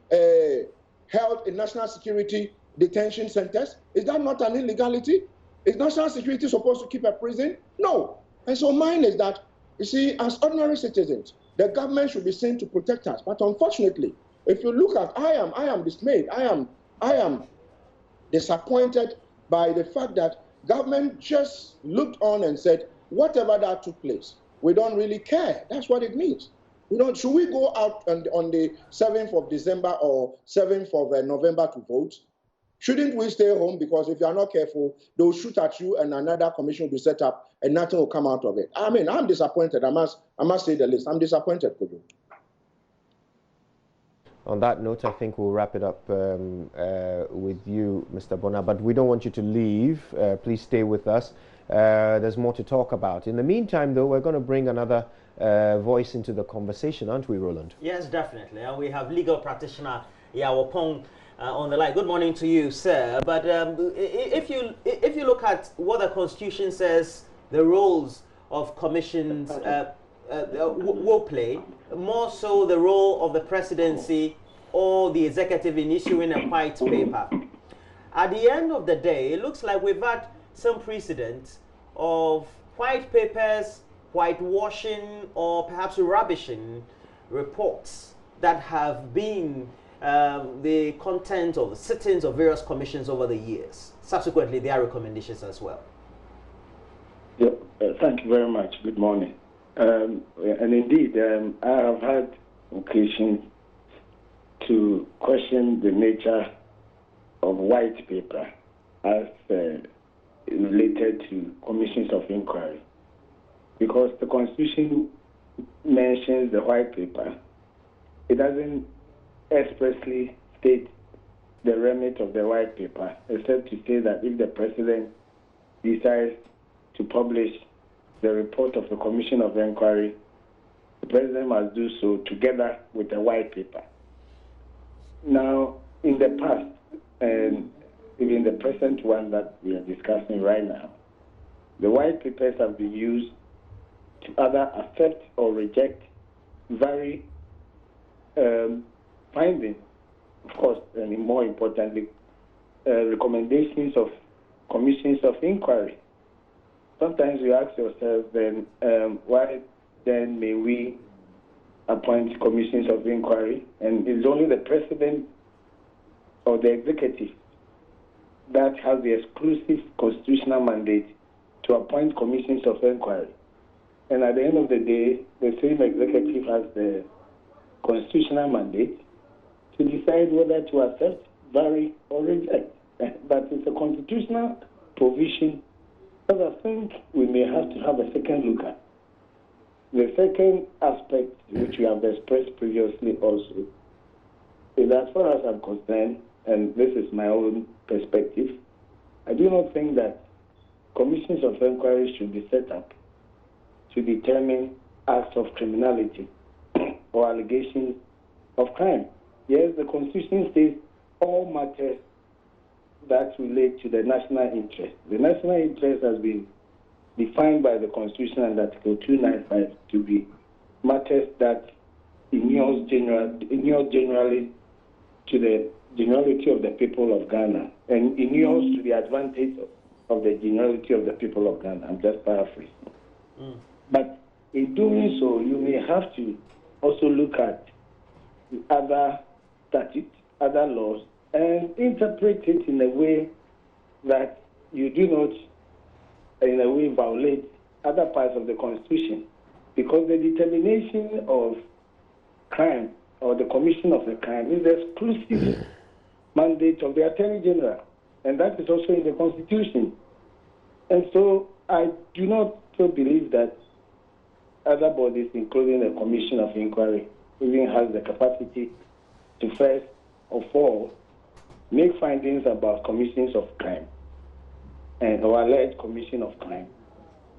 held in national security detention centers? Is that not an illegality? Is national security supposed to keep a prison? No. And so mine is that, you see, as ordinary citizens, the government should be sent to protect us. But unfortunately, if you look at, I am dismayed. I am disappointed by the fact that government just looked on and said, whatever that took place, we don't really care. That's what it means. Should we go out on the 7th of December or 7th of November to vote? Shouldn't we stay home? Because if you are not careful, they'll shoot at you and another commission will be set up and nothing will come out of it. I mean, I'm disappointed. I must say the least. I'm disappointed, Kojo. On that note, I think we'll wrap it up with you, Mr. Bonner, but we don't want you to leave. Please stay with us. There's more to talk about. In the meantime, though, we're going to bring another voice into the conversation, aren't we, Roland? Yes, definitely. And we have legal practitioner Yawopong on the line. Good morning to you, sir. But if you look at what the Constitution says, the roles of commissions will play, more so the role of the presidency or the executive in issuing a white paper. At the end of the day, it looks like we've had some precedent of white papers, whitewashing, or perhaps rubbishing reports that have been the content of the sittings of various commissions over the years. Subsequently, there are recommendations as well. Yeah, thank you very much. Good morning. And indeed, I have had occasion to question the nature of white paper as related to commissions of inquiry, because the Constitution mentions the white paper. It doesn't expressly state the remit of the white paper, except to say that if the president decides to publish the report of the Commission of Inquiry, the president must do so together with a white paper. Now, in the past, and even the present one that we are discussing right now, the white papers have been used to either accept or reject very findings, of course, and more importantly, recommendations of commissions of inquiry. Sometimes you ask yourself, then, why then may we appoint commissions of inquiry? And it's only the president or the executive that has the exclusive constitutional mandate to appoint commissions of inquiry. And at the end of the day, the same executive has the constitutional mandate to decide whether to accept, vary, or reject. But it's a constitutional provision that I think we may have to have a second look at. The second aspect, which we have expressed previously also, is as far as I'm concerned, and this is my own perspective, I do not think that commissions of inquiry should be set up to determine acts of criminality or allegations of crime. Yes, the Constitution says all matters that relate to the national interest. The national interest has been defined by the Constitution and Article 295 to be matters that inure generally to the generality of the people of Ghana and inures to the advantage of the generality of the people of Ghana. I'm just paraphrasing. But in doing so, you may have to also look at other statutes, other laws, and interpret it in a way that you do not, in a way, violate other parts of the Constitution. Because the determination of crime or the commission of a crime is the exclusive mandate of the Attorney General, and that is also in the Constitution. And so I do not so believe that other bodies, including the Commission of Inquiry, even has the capacity to first of all make findings about commissions of crime and or alleged commission of crime,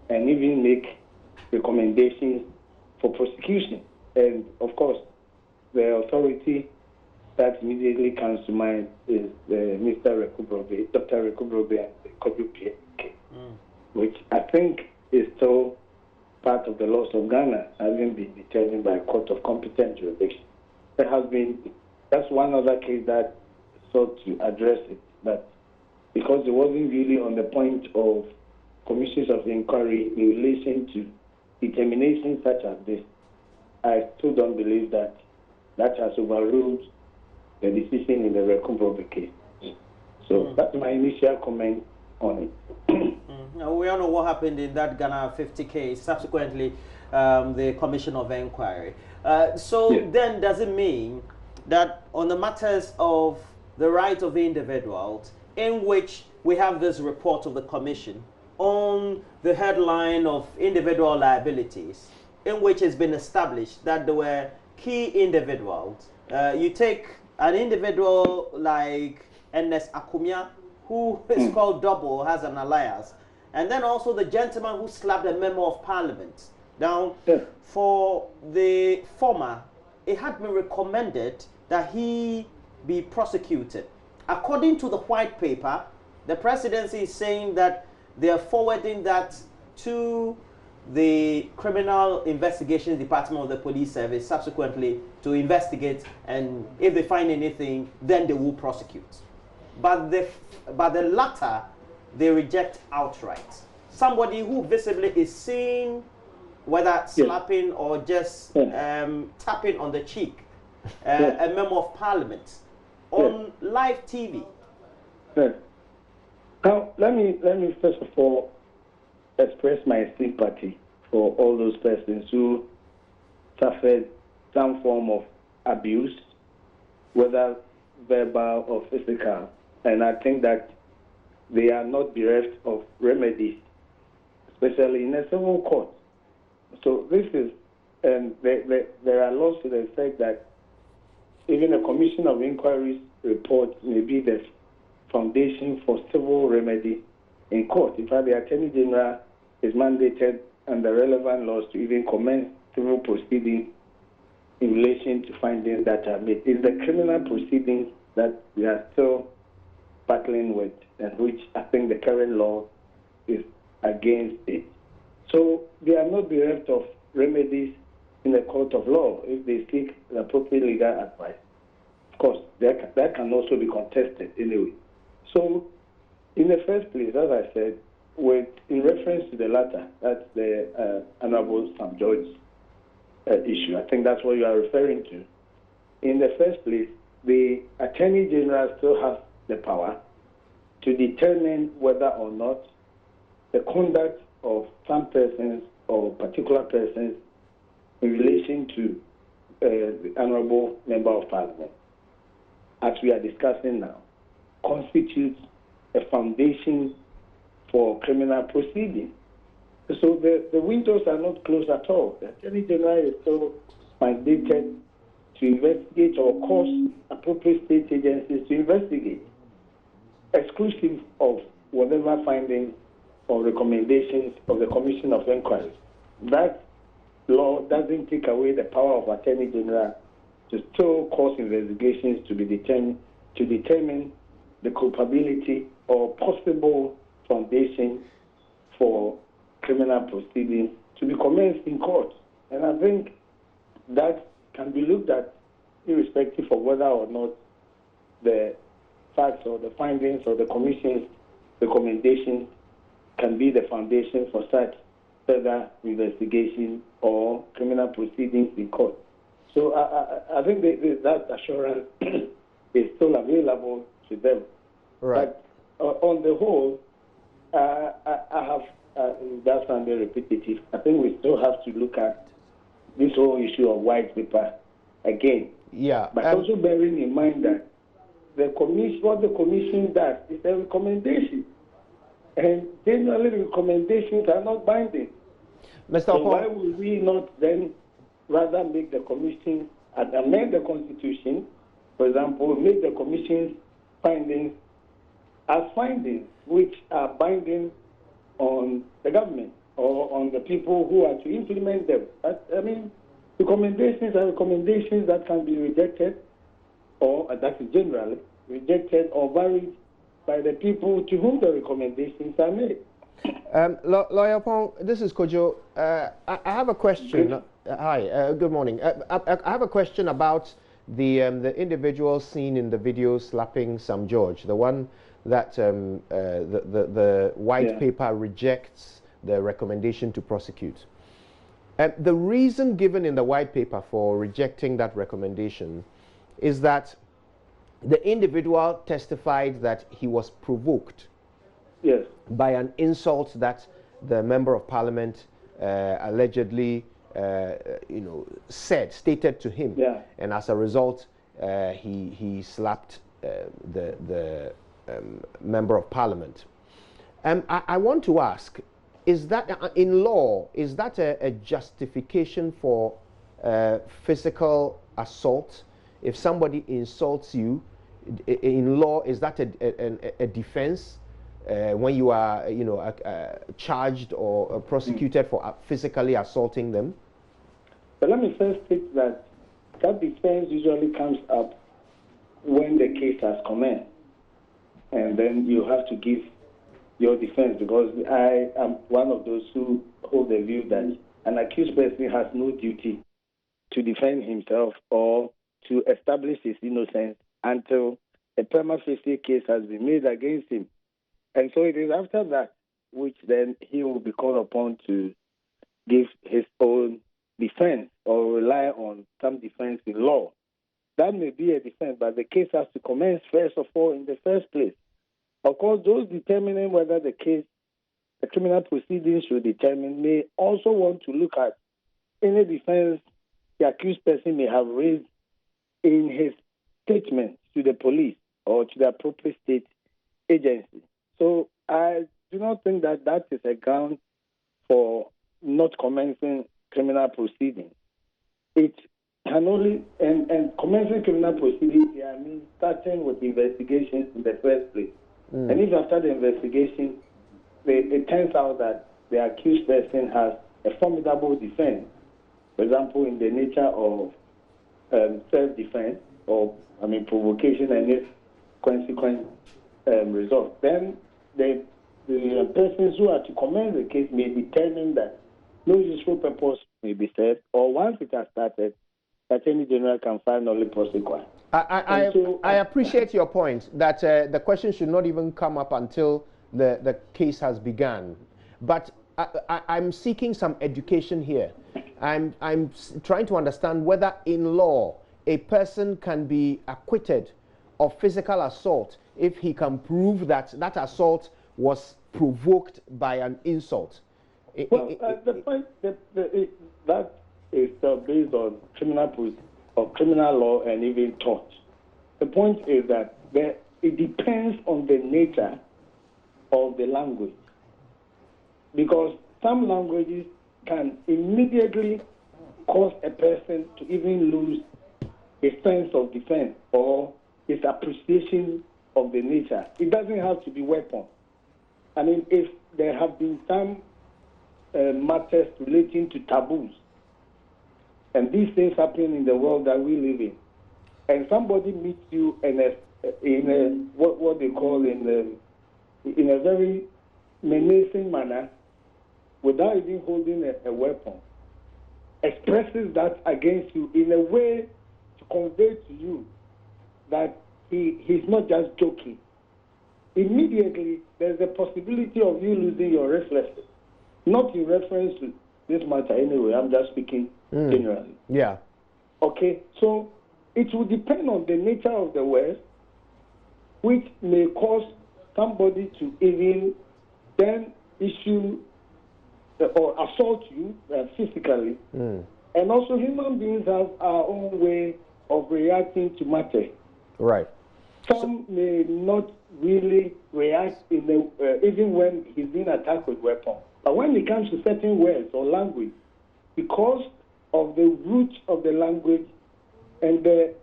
and even make recommendations for prosecution. And of course, the authority that immediately comes to mind is Mr. Rekubrobe, Dr. Rekubrobe and the Koju PK, which I think is still part of the laws of Ghana, having been determined by a court of competent jurisdiction. That's one other case that sought to address it. that because it wasn't really on the point of commissions of inquiry in relation to determinations such as this, I still don't believe that that has overruled the decision in the Rekumbobe case. So that's my initial comment on it. Now, we all know what happened in that Ghana 50 case, subsequently the Commission of Inquiry. Then does it mean that on the matters of the right of individuals, in which we have this report of the Commission on the headline of individual liabilities, in which it's been established that there were key individuals. You take an individual like Ernest Akumia, who is called Double, has an alias, and then also the gentleman who slapped a member of parliament. Now, for the former, it had been recommended that he be prosecuted. According to the white paper, the presidency is saying that they are forwarding that to the Criminal Investigations Department of the Police Service subsequently to investigate, and if they find anything, then they will prosecute. But the latter, they reject outright. Somebody who visibly is seen, whether slapping or just tapping on the cheek, a member of parliament on live TV. Now, let me first of all express my sympathy for all those persons who suffered some form of abuse, whether verbal or physical. And I think that they are not bereft of remedies, especially in a civil court. So this is, and there are laws to the effect that even a Commission of Inquiry's report may be the foundation for civil remedy in court. In fact, the Attorney General is mandated under relevant laws to even commence civil proceedings in relation to findings that are made. It's the criminal proceedings that we are still battling with, and which I think the current law is against it. So they are not bereft of remedies in the court of law if they seek the appropriate legal advice. Of course, that can also be contested anyway. So, in the first place, as I said, in reference to the latter, that's the Honorable Sam George's issue. I think that's what you are referring to. In the first place, the Attorney General still has the power to determine whether or not the conduct of some persons or particular persons in relation to the Honorable Member of Parliament, as we are discussing now, constitutes a foundation for criminal proceedings. So the windows are not closed at all. The Attorney General is still mandated to investigate or cause appropriate state agencies to investigate, exclusive of whatever findings or recommendations of the Commission of Inquiry. That law doesn't take away the power of Attorney General to still cause investigations to be determine the culpability or possible foundation for criminal proceedings to be commenced in court. And I think that can be looked at irrespective of whether or not the facts or the findings or the Commission's recommendations can be the foundation for such further investigation or criminal proceedings in court. So I think that assurance is still available to them. Right. But on the whole, I have, that's under repetitive, I think we still have to look at this whole issue of white paper again. Yeah. But also bearing in mind that what the commission does is a recommendation. And generally recommendations are not binding. Mr. So why would we not then rather make the commission amend the constitution, for example, make the commission's findings as findings which are binding on the government or on the people who are to implement them. I mean, recommendations are recommendations that can be rejected, or that is generally rejected or varied by the people to whom the recommendations are made. Lawyer Pong, this is Kojo. I have a question. Hi, good morning. I have a question about the individual seen in the video slapping Sam George, the one that the white paper rejects the recommendation to prosecute. The reason given in the white paper for rejecting that recommendation is that the individual testified that he was provoked by an insult that the member of parliament allegedly stated to him, and as a result he slapped the member of parliament. I want to ask, is that in law, is that a justification for physical assault? If somebody insults you in law, is that a defense when you are charged or prosecuted for physically assaulting them? But let me first state that defense usually comes up when the case has commenced, and then you have to give your defense, because I am one of those who hold the view that an accused person has no duty to defend himself or to establish his innocence until a prima facie case has been made against him. And so it is after that which then he will be called upon to give his own defense or rely on some defense in law. That may be a defense, but the case has to commence first of all in the first place. Of course, those determining whether the criminal proceedings should determine may also want to look at any defense the accused person may have raised in his statement to the police or to the appropriate state agency. So I do not think that that is a ground for not commencing criminal proceedings. It can only, and commencing criminal proceedings, I mean starting with investigations in the first place. And if after the investigation, it turns out that the accused person has a formidable defense, for example, in the nature of self-defense or, provocation and its consequent result, then the persons who are to commence the case may determine that no useful purpose may be served, or once it has started, Attorney General can file nolle prosequi. I appreciate your point that the question should not even come up until the case has begun. But I'm seeking some education here. I'm trying to understand whether in law a person can be acquitted of physical assault if he can prove that that assault was provoked by an insult. Well, the point that is based on criminal law and even tort. The point is that it depends on the nature of the language, because some languages can immediately cause a person to even lose a sense of defense or his appreciation of the nature. It doesn't have to be weapon. If there have been some matters relating to taboos, and these things happen in the world that we live in, and somebody meets you in what they call in a very menacing manner, without even holding a weapon, expresses that against you in a way to convey to you that he's not just joking. Immediately, there's a possibility of you losing your reflexes. Not in reference to this matter anyway, I'm just speaking generally. Yeah. Okay, so it will depend on the nature of the words, which may cause somebody to even then issue or assault you physically. And also human beings have our own way of reacting to matter. Right. Some may not really react even when he's being attacked with weapon. But when it comes to certain words or language, because of the root of the language and the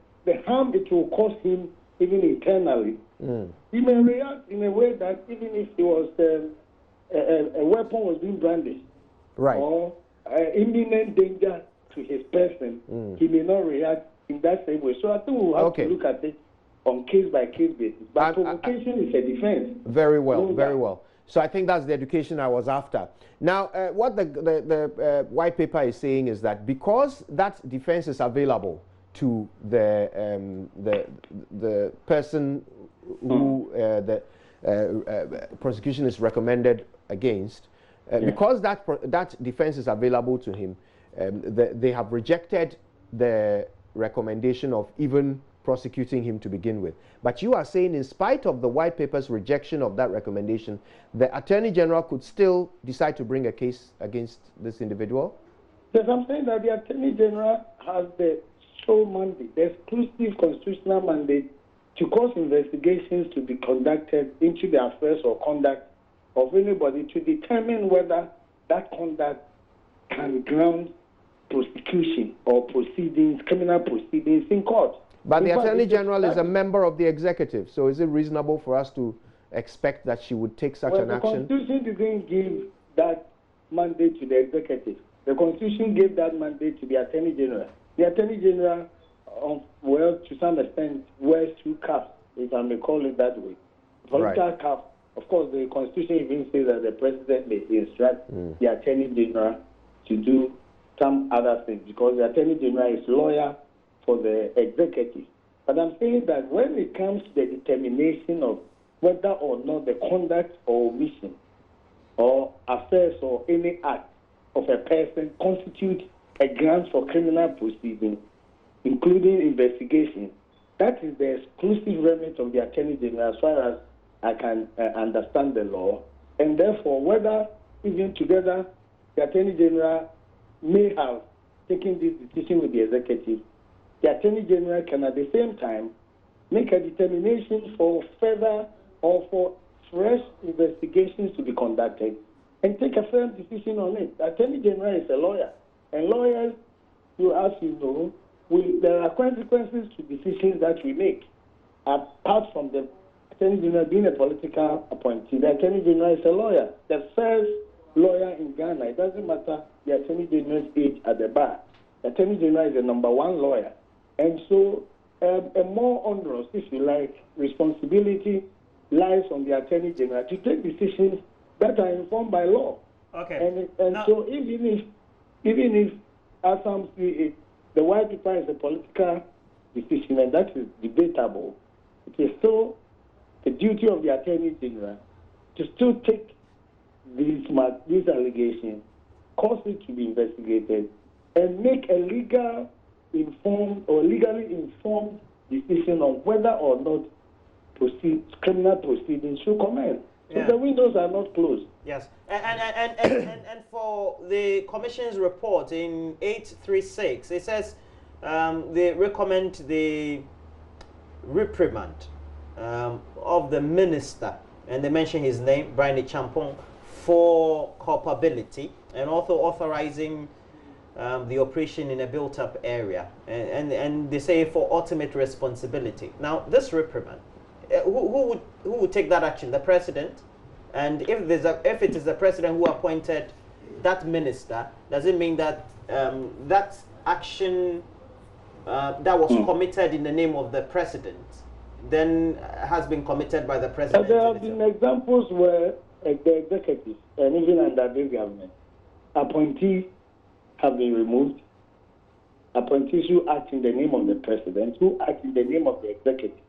harm it will cause him even internally, he may react in a way that even if it was a weapon was being brandished, right, or imminent danger to his person, he may not react in that same way. So I think we'll have to look at it on case-by-case basis. But provocation is a defense. Very well, very well. So I think that's the education I was after. Now, what the white paper is saying is that because that defense is available to the person who the prosecution is recommended against, because that defense is available to him, they have rejected the recommendation of even prosecuting him to begin with. But you are saying, in spite of the white paper's rejection of that recommendation, the Attorney General could still decide to bring a case against this individual? Yes, I'm saying that the Attorney General has the sole mandate, the exclusive constitutional mandate, to cause investigations to be conducted into the affairs or conduct of anybody to determine whether that conduct can ground prosecution or proceedings, criminal proceedings in court. But the Attorney General is a member of the executive, so is it reasonable for us to expect that she would take such an action? The Constitution didn't give that mandate to the executive. The Constitution gave that mandate to the Attorney General. The Attorney General, well, to some extent, wears two caps, if I may call it that way. Political cap, of course, the Constitution even says that the President may instruct the Attorney General to do some other things, because the Attorney General is lawyer for the executive. But I'm saying that when it comes to the determination of whether or not the conduct or omission or affairs or any act of a person constitute a ground for criminal proceeding, including investigation, that is the exclusive remit of the Attorney General as far as I can understand the law. And therefore, whether even together the Attorney General may have taken this decision with the executive, the Attorney General can at the same time make a determination for further or for fresh investigations to be conducted and take a firm decision on it. The Attorney General is a lawyer, and lawyers, as you know, there are consequences to decisions that we make. Apart from the Attorney General being a political appointee, the Attorney General is a lawyer. The first lawyer in Ghana, it doesn't matter the Attorney General's age at the bar. The Attorney General is the #1 lawyer. And so a more onerous, if you like, responsibility lies on the Attorney General to take decisions that are informed by law. Okay. And so even if as some see it, the white paper is a political decision, and that is debatable, it is still the duty of the Attorney General to still take these allegations, cause it to be investigated, and make a legally informed decision on whether or not criminal proceedings should commence. So the windows are not closed. Yes, and for the Commission's report in 836, it says they recommend the reprimand of the minister, and they mention his name, Brian Champong, for culpability, and also authorizing the operation in a built-up area, and they say for ultimate responsibility. Now, this reprimand, who would take that action? The president? And if it is the president who appointed that minister, does it mean that that action that was committed in the name of the president then has been committed by the president? There have been examples where the executive, and even under this government, appointees have been removed. Appointees who act in the name of the president, who act in the name of the executive,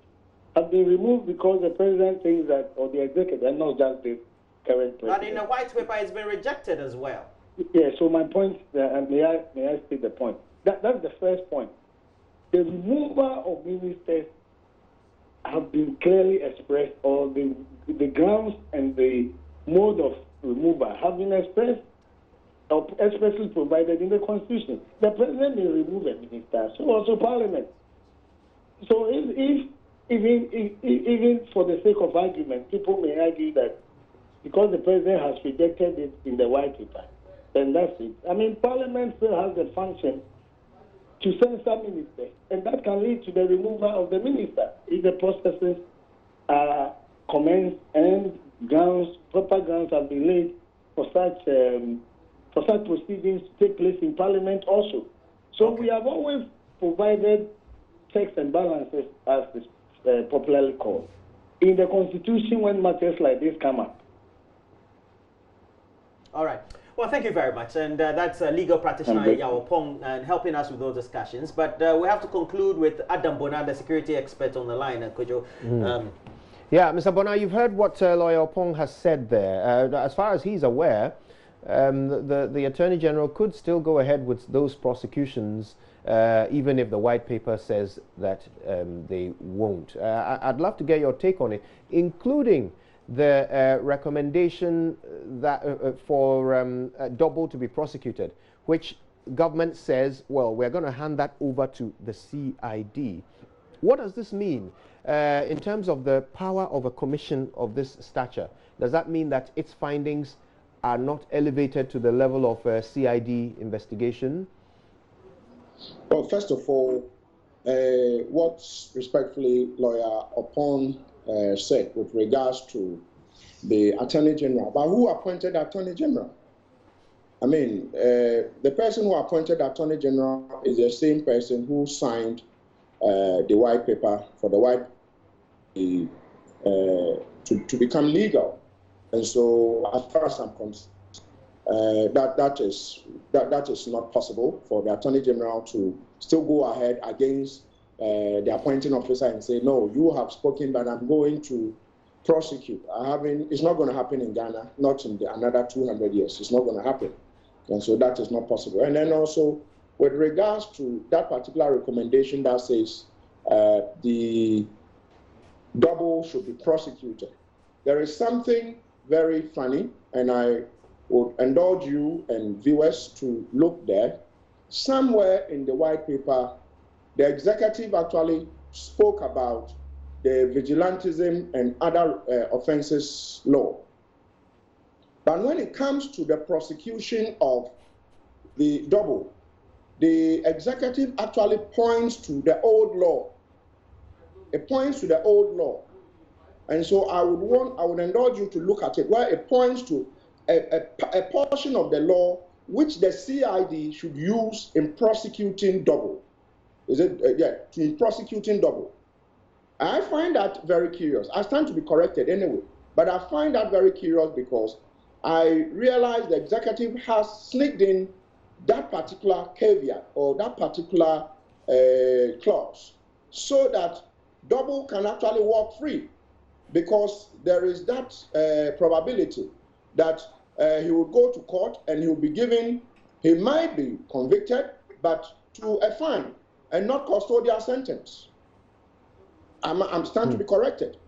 have been removed because the president thinks that, or the executive, and not just the current president. But in the white paper, it's been rejected as well. Yeah, so my point, may I state the point? That's the first point. The removal of ministers have been clearly expressed, or the grounds and the mode of removal have been expressed, expressly provided in the Constitution. The president may remove a minister, so also Parliament. So if even for the sake of argument, people may argue that because the president has rejected it in the white paper, then that's it. I mean, Parliament still has the function to censor ministers, and that can lead to the removal of the minister if the processes are commenced and proper grounds have been laid for such proceedings to take place in Parliament also. So we have always provided checks and balances, as is popularly called, in the Constitution when matters like this come up. All right. Well, thank you very much. And that's legal practitioner Yao Pong and helping us with those discussions. But we have to conclude with Adam Bona, the security expert on the line. Kojo. Yeah, Mr. Bona, you've heard what Lawyer Pong has said there. As far as he's aware, the Attorney General could still go ahead with those prosecutions, even if the white paper says that they won't. I'd love to get your take on it, including the recommendation that for Double to be prosecuted, which government says, well, we're going to hand that over to the CID. What does this mean in terms of the power of a commission of this stature? Does that mean that its findings are not elevated to the level of CID investigation? Well, first of all, what respectfully Lawyer Opon said with regards to the Attorney General, but who appointed the Attorney General? I mean, the person who appointed the Attorney General is the same person who signed the white paper for the white to become legal. And so, as far as I'm concerned, that is not possible for the Attorney General to still go ahead against the appointing officer and say, no, you have spoken, but I'm going to prosecute. It's not going to happen in Ghana, not in another 200 years. It's not going to happen. And so that is not possible. And then also, with regards to that particular recommendation that says the Double should be prosecuted, there is something very funny, and I would indulge you and viewers to look there. Somewhere in the white paper, the executive actually spoke about the vigilantism and other offenses law. But when it comes to the prosecution of the Double, the executive actually points to the old law. It points to the old law. And so I would indulge you to look at it, where it points to a portion of the law which the CID should use in prosecuting Double. Is it? In prosecuting Double. I find that very curious. I stand to be corrected anyway, but I find that very curious because I realize the executive has sneaked in that particular caveat or that particular clause so that Double can actually walk free, because there is that probability that he will go to court and he might be convicted, but to a fine and not custodial sentence. I'm stand to be corrected.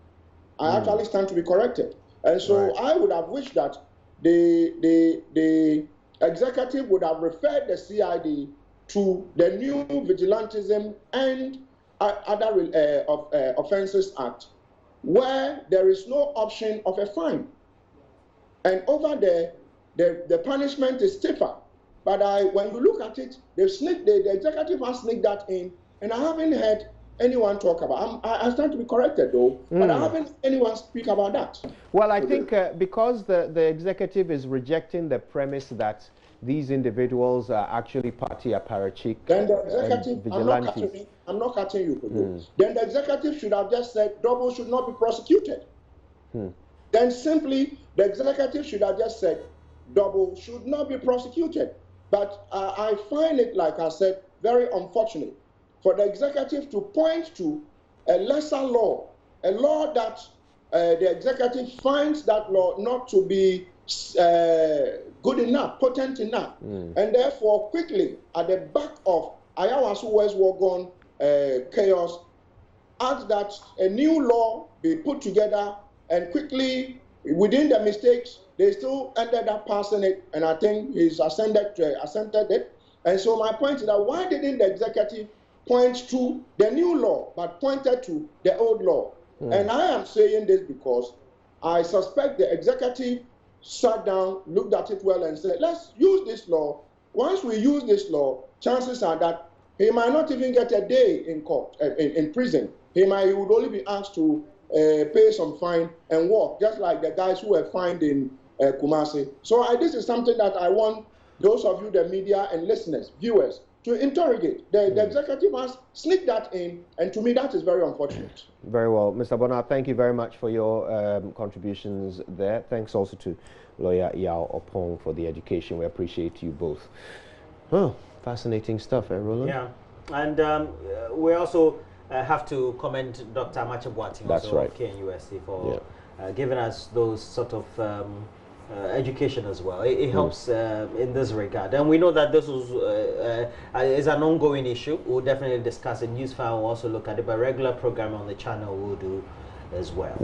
I actually stand to be corrected. And so I would have wished that the executive would have referred the CID to the new Vigilantism and other offenses act, where there is no option of a fine. And over there, the punishment is stiffer. But when you look at it, the executive has sneaked that in, and I haven't heard anyone talk about. I stand to be corrected though, but I haven't heard anyone speak about that. Well, I think because the executive is rejecting the premise that these individuals are actually party apparatchik. Then the executive, I'm not cutting you. Then the executive should have just said Double should not be prosecuted. Then simply the executive should have just said Double should not be prosecuted. But I find it, like I said, very unfortunate for the executive to point to a lesser law, a law that the executive finds that law not to be good enough, potent enough, and therefore quickly at the back of Ayawasu West Wagon chaos, ask that a new law be put together, and quickly within the mistakes they still ended up passing it, and I think he's assented it. And so my point is that why didn't the executive point to the new law but pointed to the old law? And I am saying this because I suspect the executive sat down, looked at it well, and said, let's use this law. Once we use this law, chances are that he might not even get a day in court, in prison. He would only be asked to pay some fine and walk, just like the guys who were fined in Kumasi. So this is something that I want those of you, the media and listeners, viewers, to interrogate. The executive has sneaked that in, and to me that is very unfortunate. Very well. Mr. Bonner, thank you very much for your contributions there. Thanks also to Lawyer Yao Opong for the education. We appreciate you both. Oh, fascinating stuff, Roland? Yeah, and we also have to commend Dr. Amache Boating also of KNUSC for giving us those sort of education as well. It helps in this regard, and we know that this is an ongoing issue. We'll definitely discuss it. Newsfile will also look at it, but regular program on the channel will do as well.